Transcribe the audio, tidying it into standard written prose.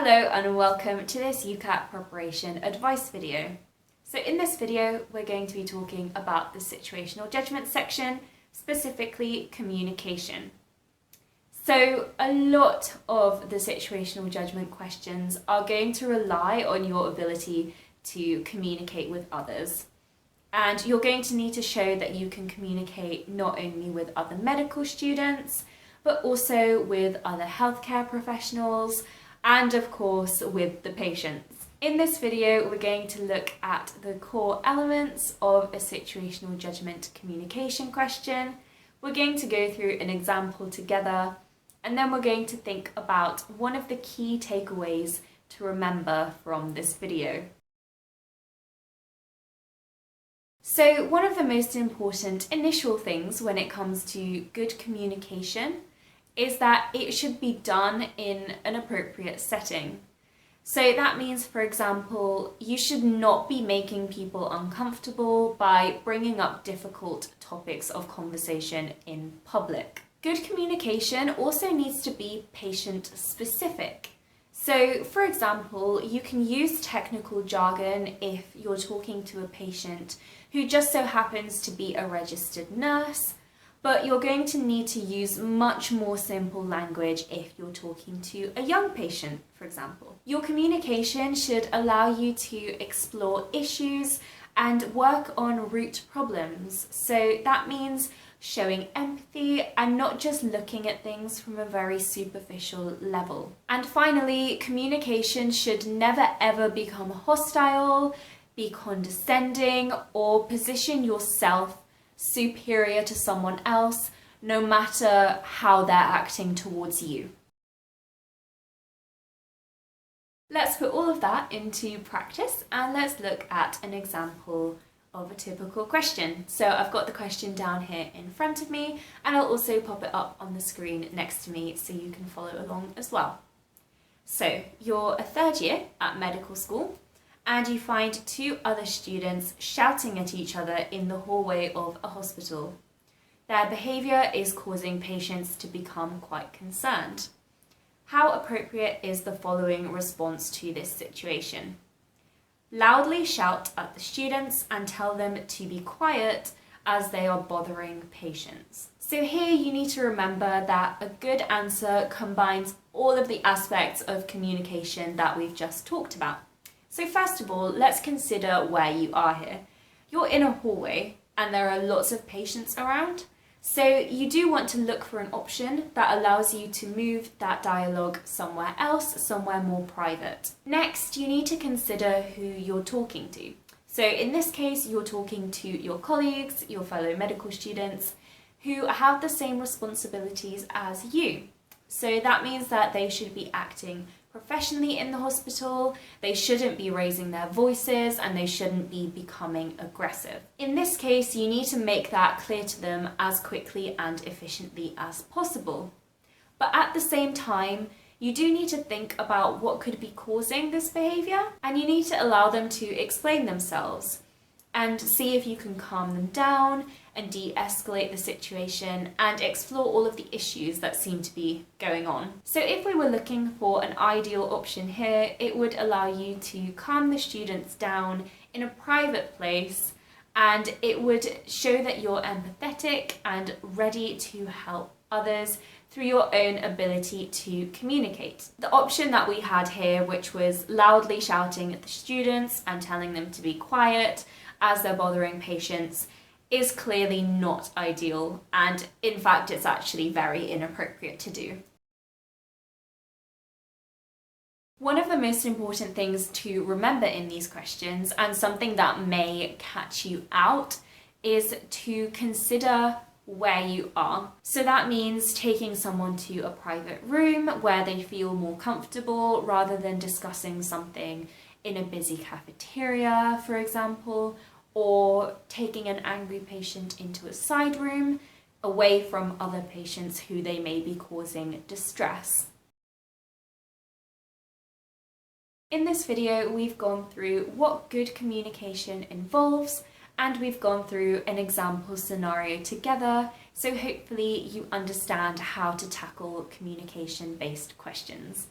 Hello and welcome to this UCAT preparation advice video. So in this video, we're going to be talking about the situational judgment section, specifically communication. So a lot of the situational judgment questions are going to rely on your ability to communicate with others. And you're going to need to show that you can communicate not only with other medical students, but also with other healthcare professionals, and of course with the patients. In this video, we're going to look at the core elements of a situational judgment communication question. We're going to go through an example together, and then we're going to think about one of the key takeaways to remember from this video. So one of the most important initial things when it comes to good communication is that it should be done in an appropriate setting. So that means, for example, you should not be making people uncomfortable by bringing up difficult topics of conversation in public. Good communication also needs to be patient-specific. So, for example, you can use technical jargon if you're talking to a patient who just so happens to be a registered nurse, but you're going to need to use much more simple language if you're talking to a young patient, for example. Your communication should allow you to explore issues and work on root problems. So that means showing empathy and not just looking at things from a very superficial level. And finally, communication should never ever become hostile, be condescending, or position yourself superior to someone else, no matter how they're acting towards you. Let's put all of that into practice and let's look at an example of a typical question. So I've got the question down here in front of me, and I'll also pop it up on the screen next to me so you can follow along as well. So you're a third year at medical school, and you find two other students shouting at each other in the hallway of a hospital. Their behaviour is causing patients to become quite concerned. How appropriate is the following response to this situation? Loudly shout at the students and tell them to be quiet as they are bothering patients. So here you need to remember that a good answer combines all of the aspects of communication that we've just talked about. So first of all, let's consider where you are here. You're in a hallway and there are lots of patients around. So you do want to look for an option that allows you to move that dialogue somewhere else, somewhere more private. Next, you need to consider who you're talking to. So in this case, you're talking to your colleagues, your fellow medical students, who have the same responsibilities as you. So that means that they should be acting professionally in the hospital, they shouldn't be raising their voices, and they shouldn't be becoming aggressive. In this case, you need to make that clear to them as quickly and efficiently as possible. But at the same time, you do need to think about what could be causing this behaviour, and you need to allow them to explain themselves and see if you can calm them down and de-escalate the situation and explore all of the issues that seem to be going on. So if we were looking for an ideal option here, it would allow you to calm the students down in a private place, and it would show that you're empathetic and ready to help others through your own ability to communicate. The option that we had here, which was loudly shouting at the students and telling them to be quiet as they're bothering patients, is clearly not ideal, and in fact it's actually very inappropriate to do. One of the most important things to remember in these questions, and something that may catch you out, is to consider where you are. So that means taking someone to a private room where they feel more comfortable rather than discussing something in a busy cafeteria, for example, or taking an angry patient into a side room away from other patients who they may be causing distress. In this video, we've gone through what good communication involves, and we've gone through an example scenario together, so hopefully you understand how to tackle communication-based questions.